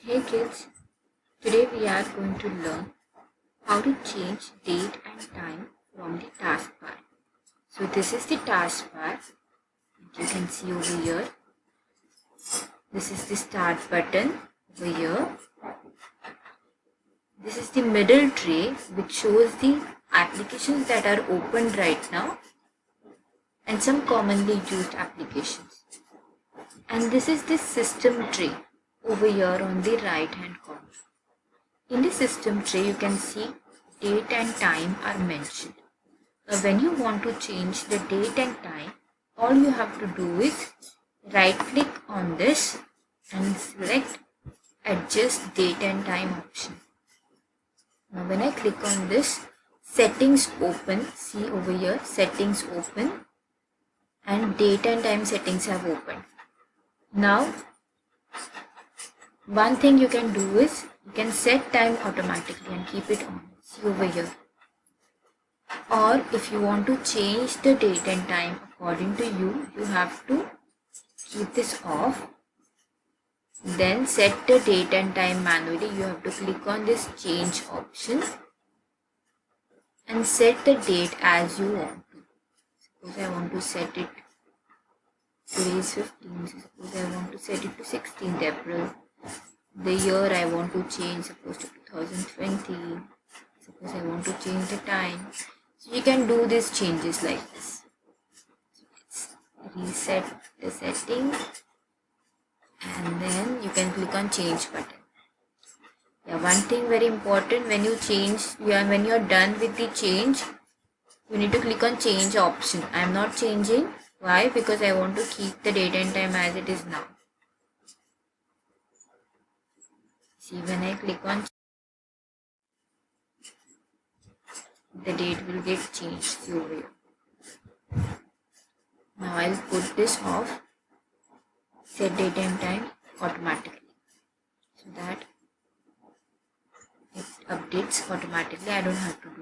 Hey kids, today we are going to learn how to change date and time from the taskbar. So this is the taskbar. You can see over here. This is the start button over here. This is the middle tray which shows the applications that are opened right now and some commonly used applications. And this is the system tray over here on the right hand corner. In the system tray, you can see date and time are mentioned. Now, when you want to change the date and time, all you have to do is right click on this and select adjust date and time option. Now, when I click on this, settings open. See over here, settings open and date and time settings have opened. Now, one thing you can do is you can set time automatically and keep it on. See over here. Or if you want to change the date and time according to you, you have to keep this off. Then set the date and time manually. You have to click on this change option and set the date as you want to. Suppose I want to set it, today is 15, suppose I want to set it to 16th April. The year I want to change, suppose to 2020. Suppose I want to change the time. So you can do these changes like this. So let's reset the setting and then you can click on change button. Yeah, one thing very important, when you change, when you are done with the change, you need to click on change option. I am not changing. Why? Because I want to keep the date and time as it is now. See, when I click on, the date will get changed. See over here. Now I'll put this off. Set date and time automatically, so that it updates automatically. I don't have to do